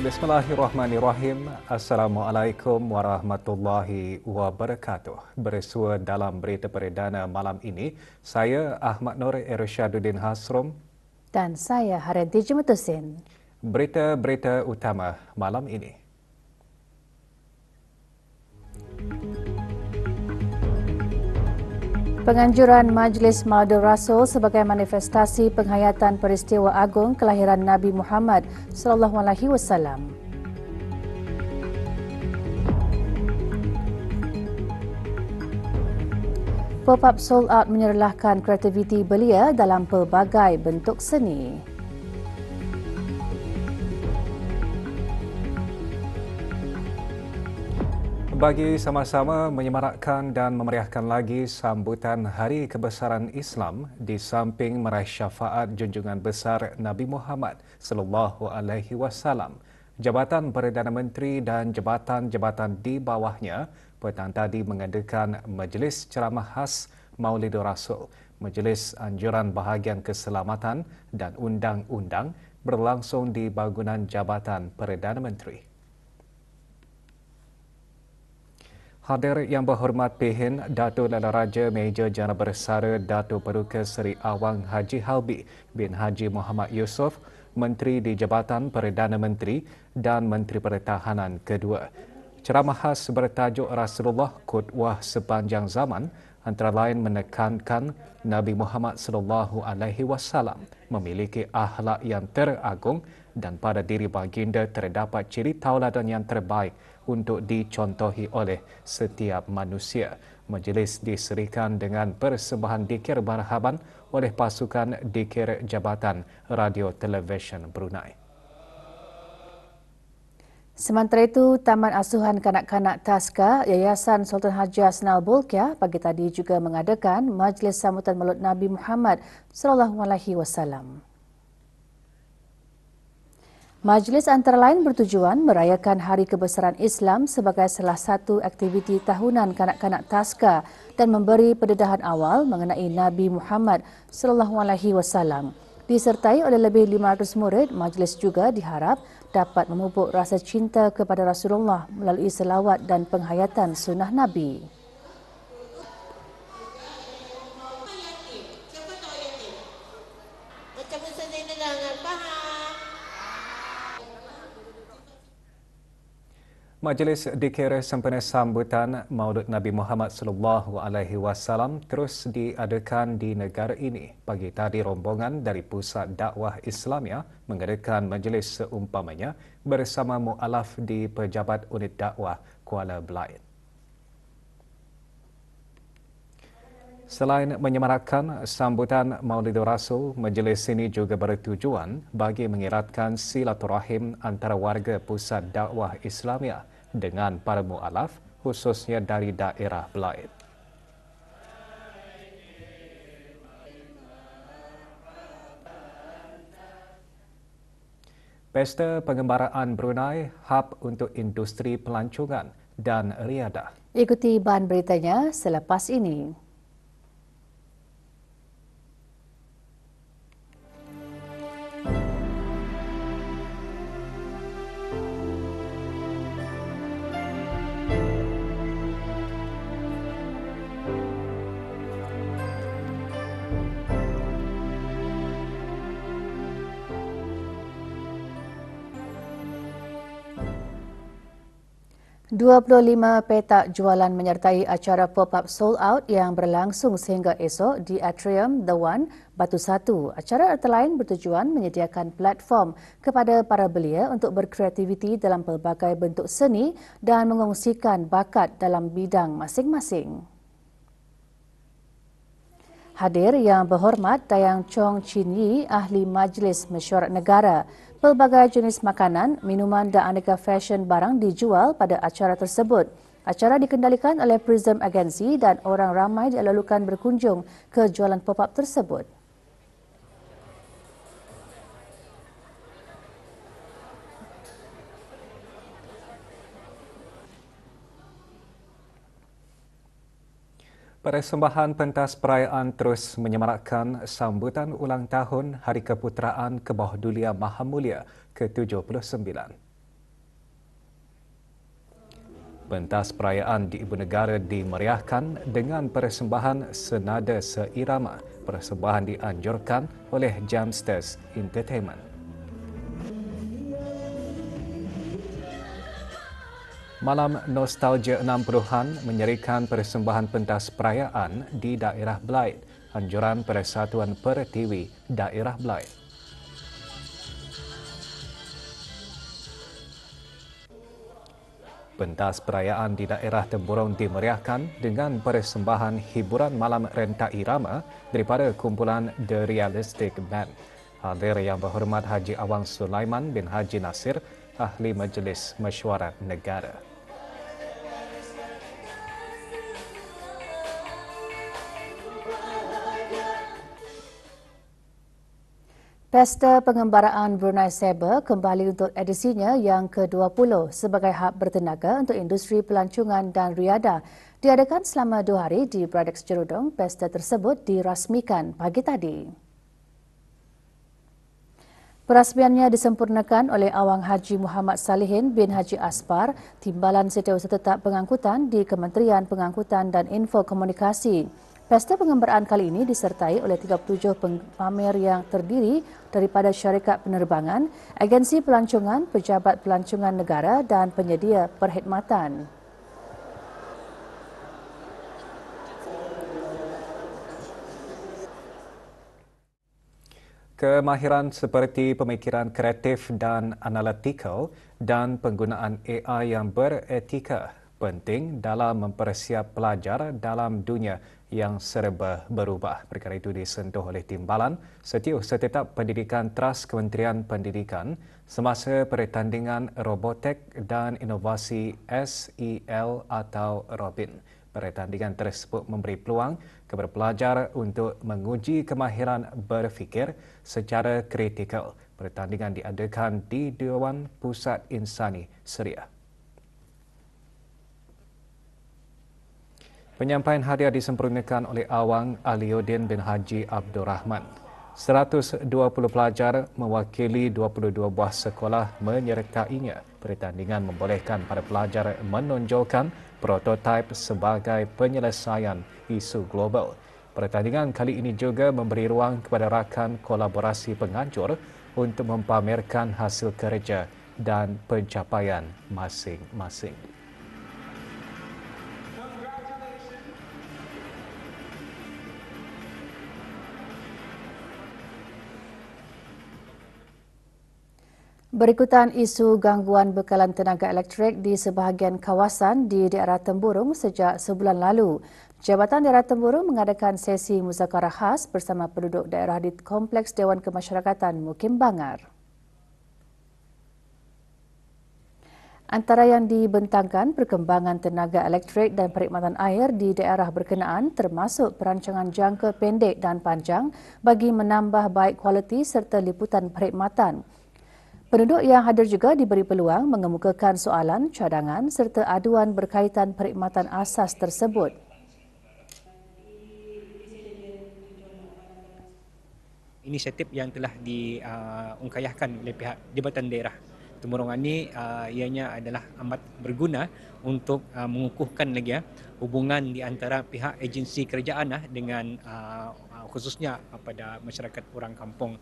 Bismillahirrahmanirrahim. Assalamualaikum warahmatullahi wabarakatuh. Bersua dalam berita perdana malam ini, saya Ahmad Nur Irsyaduddin Hasrom dan saya Harenti Jumetusin. Berita-berita utama malam ini. Penganjuran Majlis Maulid Rasul sebagai manifestasi penghayatan peristiwa agung kelahiran Nabi Muhammad SAW. Pop-up sold out menyerlahkan kreativiti belia dalam pelbagai bentuk seni. Bagi sama-sama menyemarakkan dan memeriahkan lagi sambutan Hari Kebesaran Islam di samping meraih syafaat junjungan besar Nabi Muhammad sallallahu alaihi wasallam, Jabatan Perdana Menteri dan jabatan-jabatan di bawahnya petang tadi mengadakan Majlis Ceramah Khas Maulidur Rasul, Majlis Anjuran Bahagian Keselamatan dan Undang-Undang berlangsung di bangunan Jabatan Perdana Menteri. Hadir yang berhormat Pihin Datuk Lala Raja Meja Jana Bersara Datuk Peruka Seri Awang Haji Halbi bin Haji Muhammad Yusof, Menteri di Jabatan Perdana Menteri dan Menteri Pertahanan kedua. Ceramah khas bertajuk Rasulullah Qudwah Sepanjang Zaman antara lain menekankan Nabi Muhammad SAW memiliki akhlak yang teragung dan pada diri baginda terdapat ciri tauladan yang terbaik untuk dicontohi oleh setiap manusia. Majlis diserikan dengan persembahan dikir marhaban oleh pasukan dikir Jabatan Radio Televisyen Brunei. Sementara itu, Taman Asuhan Kanak-Kanak Taska Yayasan Sultan Haji Hassanal Bolkiah pagi tadi juga mengadakan Majlis Sambutan Maulid Nabi Muhammad SAW. Majlis antara lain bertujuan merayakan Hari Kebesaran Islam sebagai salah satu aktiviti tahunan kanak-kanak Taska dan memberi pendedahan awal mengenai Nabi Muhammad SAW. Disertai oleh lebih 500 murid, majlis juga diharap dapat memupuk rasa cinta kepada Rasulullah melalui selawat dan penghayatan sunnah Nabi. Majlis dikir sempena sambutan Maulid Nabi Muhammad SAW terus diadakan di negara ini. Pagi tadi rombongan dari Pusat Dakwah Islamia mengadakan majlis seumpamanya bersama mu'alaf di Pejabat Unit Dakwah Kuala Belait. Selain menyemarakkan sambutan Maulidur Rasul, majlis ini juga bertujuan bagi mengeratkan silaturahim antara warga Pusat Dakwah Islamia dengan para mu'alaf khususnya dari daerah Belait. Pesta Pengembaraan Brunei, hub untuk industri pelancongan dan riadah. Ikuti bahan beritanya selepas ini. $25 petak jualan menyertai acara pop-up sold out yang berlangsung sehingga esok di Atrium The One, Batu Satu. Acara antara lain bertujuan menyediakan platform kepada para belia untuk berkreativiti dalam pelbagai bentuk seni dan mengongsikan bakat dalam bidang masing-masing. Hadir yang berhormat Dayang Chong Chin Yi, Ahli Majlis Mesyuarat Negara. Pelbagai jenis makanan, minuman dan aneka fashion barang dijual pada acara tersebut. Acara dikendalikan oleh Prism Agency dan orang ramai dilalukan berkunjung ke jualan pop-up tersebut. Persembahan pentas perayaan terus menyemarakkan sambutan ulang tahun Hari Keputeraan Ke Bawah Dulia Maha Mulia ke-79. Pentas perayaan di Ibu Negara dimeriahkan dengan persembahan senada seirama. Persembahan dianjurkan oleh Jamsters Entertainment. Malam Nostalgia 60-an menyerikan persembahan pentas perayaan di daerah Blyth, anjuran Persatuan Pertiwi Daerah Blyth. Pentas perayaan di daerah Temburong dimeriahkan dengan persembahan hiburan malam rentak irama daripada kumpulan The Realistic Band. Hadir Yang Berhormat Haji Awang Sulaiman bin Haji Nasir, Ahli Majlis Mesyuarat Negara. Pesta Pengembaraan Brunei Sabre kembali untuk edisinya yang ke-20 sebagai hub bertenaga untuk industri pelancongan dan riadah. Diadakan selama 2 hari di Bradex Jerudong, pesta tersebut dirasmikan pagi tadi. Perasmiannya disempurnakan oleh Awang Haji Muhammad Salihin bin Haji Aspar, Timbalan Setiausaha Tetap Pengangkutan di Kementerian Pengangkutan dan Info Komunikasi. Pesta pengembaraan kali ini disertai oleh 37 pamer yang terdiri daripada syarikat penerbangan, agensi pelancongan, pejabat pelancongan negara dan penyedia perkhidmatan. Kemahiran seperti pemikiran kreatif dan analitikal dan penggunaan AI yang beretika penting dalam mempersiap pelajar dalam dunia yang serba berubah. Perkara itu disentuh oleh Timbalan Setiausaha Tetap Pendidikan Trust Kementerian Pendidikan semasa pertandingan Robotek dan Inovasi SEL atau Robin. Pertandingan tersebut memberi peluang kepada pelajar untuk menguji kemahiran berfikir secara kritikal. Pertandingan diadakan di Dewan Pusat Insani Seria. Penyampaian hadiah disempurnakan oleh Awang Aliuddin bin Haji Abdul Rahman. 120 pelajar mewakili 22 buah sekolah menyertainya. Pertandingan membolehkan para pelajar menonjolkan prototipe sebagai penyelesaian isu global. Pertandingan kali ini juga memberi ruang kepada rakan kolaborasi penganjur untuk mempamerkan hasil kerja dan pencapaian masing-masing. Berikutan isu gangguan bekalan tenaga elektrik di sebahagian kawasan di daerah Temburong sejak sebulan lalu. Jabatan Daerah Temburong mengadakan sesi muzakarah khas bersama penduduk daerah di Kompleks Dewan Kemasyarakatan Mukim Bangar. Antara yang dibentangkan perkembangan tenaga elektrik dan perkhidmatan air di daerah berkenaan termasuk perancangan jangka pendek dan panjang bagi menambah baik kualiti serta liputan perkhidmatan. Penduduk yang hadir juga diberi peluang mengemukakan soalan, cadangan serta aduan berkaitan perkhidmatan asas tersebut. Inisiatif yang telah diungkayahkan oleh pihak Jabatan Daerah Temburong ini ianya adalah amat berguna untuk mengukuhkan lagi hubungan di antara pihak agensi kerajaan dengan khususnya pada masyarakat orang kampung.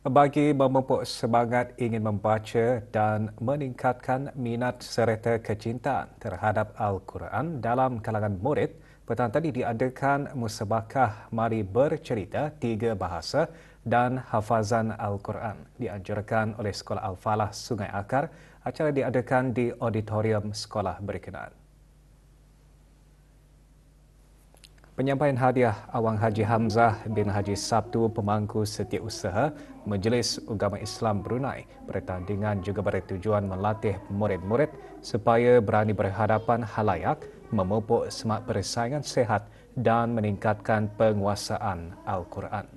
Bagi memupuk semangat ingin membaca dan meningkatkan minat serta kecintaan terhadap Al-Quran dalam kalangan murid, petang tadi diadakan musabakah Mari Bercerita 3 Bahasa dan Hafazan Al-Quran. Dianjurkan oleh Sekolah Al-Falah Sungai Akar, acara diadakan di auditorium sekolah berkenaan. Penyampaian hadiah Awang Haji Hamzah bin Haji Sabtu Pemangku Setiausaha Majlis Agama Islam Brunei. Pertandingan juga bertujuan melatih murid-murid supaya berani berhadapan halayak, memupuk semangat persaingan sehat dan meningkatkan penguasaan Al-Quran.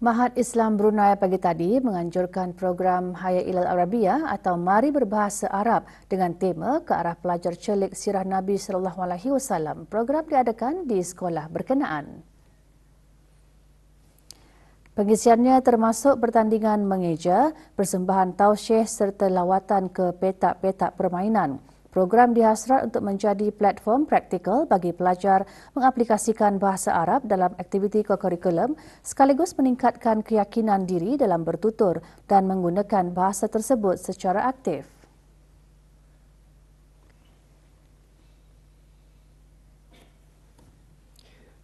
Mahat Islam Brunei pagi tadi menganjurkan program Haya Ilal Arabiyah atau Mari Berbahasa Arab dengan tema ke arah pelajar celik sirah Nabi SAW. Program diadakan di sekolah berkenaan. Pengisiannya termasuk pertandingan mengeja, persembahan tausyih serta lawatan ke petak-petak permainan. Program dihasrat untuk menjadi platform praktikal bagi pelajar mengaplikasikan bahasa Arab dalam aktiviti kokurikulum sekaligus meningkatkan keyakinan diri dalam bertutur dan menggunakan bahasa tersebut secara aktif.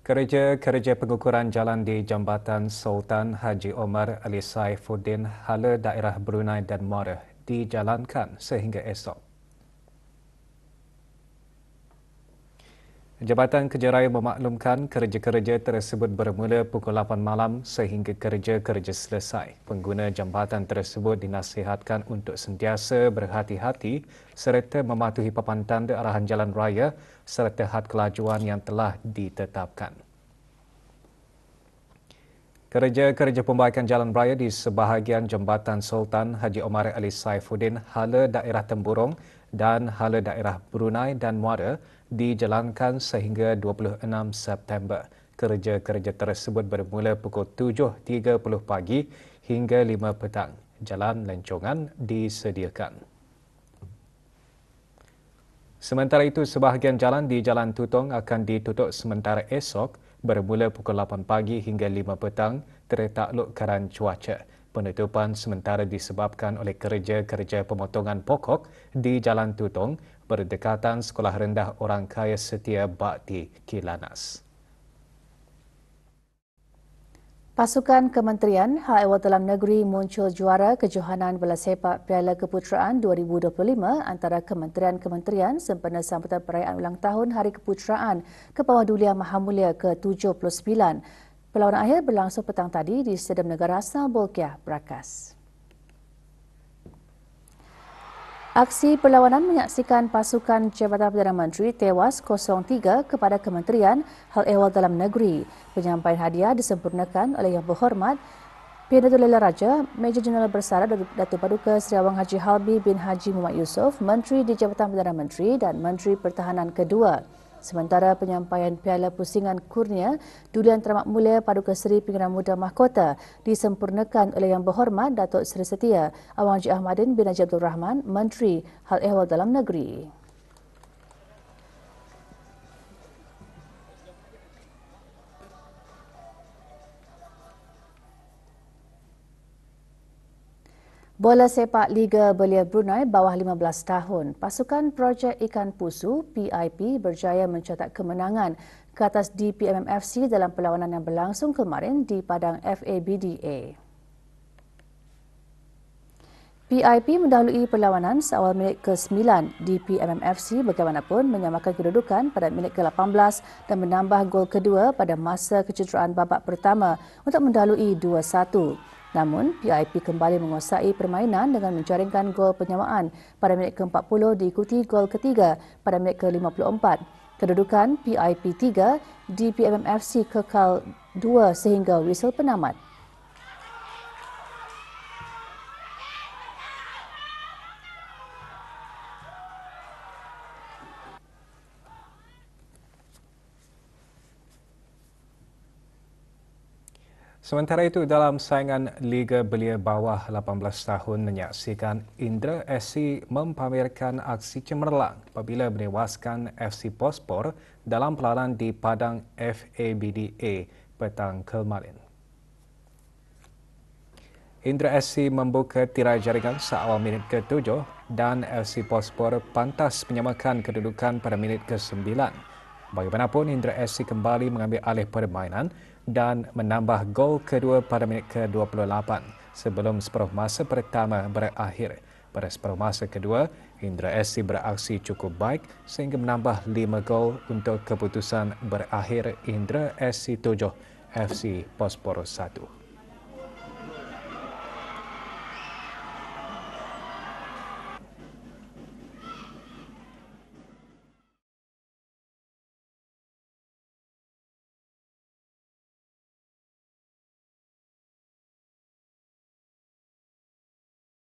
Kerja-kerja pengukuran jalan di Jambatan Sultan Haji Omar Ali Saifuddin hala daerah Brunei dan Muara dijalankan sehingga esok. Jabatan Kerja Raya memaklumkan kerja-kerja tersebut bermula pukul 8 malam sehingga kerja-kerja selesai. Pengguna jambatan tersebut dinasihatkan untuk sentiasa berhati-hati serta mematuhi papan tanda arahan jalan raya serta had kelajuan yang telah ditetapkan. Kerja-kerja pembaikan jalan raya di sebahagian Jambatan Sultan Haji Omar Ali Saifuddin hala daerah Temburong dan hala daerah Brunei dan Muara dijalankan sehingga 26 September. Kerja-kerja tersebut bermula pukul 7.30 pagi hingga 5 petang. Jalan lencongan disediakan. Sementara itu, sebahagian jalan di Jalan Tutong akan ditutup sementara esok bermula pukul 8 pagi hingga 5 petang tertakluk keran cuaca. Penutupan sementara disebabkan oleh kerja-kerja pemotongan pokok di Jalan Tutong berdekatan Sekolah Rendah Orang Kaya Setia Bakti Kilanas. Pasukan Kementerian Hal Ehwal Dalam Negeri muncul juara kejohanan bola sepak Piala Keputeraan 2025 antara kementerian-kementerian sempena sambutan perayaan ulang tahun Hari Keputeraan Kepewadulian Mahamulia ke-79. Perlawanan akhir berlangsung petang tadi di Stadium Negara Asal Bolkiah, Brakas. Aksi perlawanan menyaksikan pasukan Jabatan Perdana Menteri tewas 03 kepada Kementerian Hal Ehwal Dalam Negeri. Penyampaian hadiah disempurnakan oleh Yang Berhormat Perdana Datuk Raja Major Jeneral Bersara Datuk Paduka Seri Awang Haji Halbi bin Haji Muhammad Yusof, Menteri di Jabatan Perdana Menteri dan Menteri Pertahanan kedua. Sementara penyampaian Piala Pusingan Kurnia Durian Teramat Mulia Paduka Seri Pimpinan Muda Mahkota disempurnakan oleh Yang Berhormat Datuk Seri Setia Awang Haji Ahmadin bin Haji Abdul Rahman, Menteri Hal Ehwal Dalam Negeri. Bola sepak Liga Belia Brunei bawah 15 tahun. Pasukan Projek Ikan Pusu PIP berjaya mencetak kemenangan ke atas DPMMFC dalam perlawanan yang berlangsung kemarin di padang FABDA. PIP mendahului perlawanan seawal minit ke-9. DPMMFC bagaimanapun menyamakan kedudukan pada minit ke-18 dan menambah gol kedua pada masa kecederaan babak pertama untuk mendahului 2-1. Namun, PIP kembali menguasai permainan dengan menjaringkan gol penyamaan pada minit ke-40 diikuti gol ketiga pada minit ke-54. Kedudukan PIP 3, DPMMFC kekal 2 sehingga whistle penamat. Sementara itu, dalam saingan Liga Belia bawah 18 tahun menyaksikan Indra SC mempamerkan aksi cemerlang apabila menewaskan FC Pospor dalam perlawanan di padang FABDA petang kemarin. Indra SC membuka tirai jaringan seawal minit ke-7 dan FC Pospor pantas menyamakan kedudukan pada minit ke-9. Bagaimanapun, Indra SC kembali mengambil alih permainan dan menambah gol kedua pada minit ke-28 sebelum separuh masa pertama berakhir. Pada separuh masa kedua, Indra SC beraksi cukup baik sehingga menambah 5 gol untuk keputusan berakhir Indra SC 7, FC Posporo 1.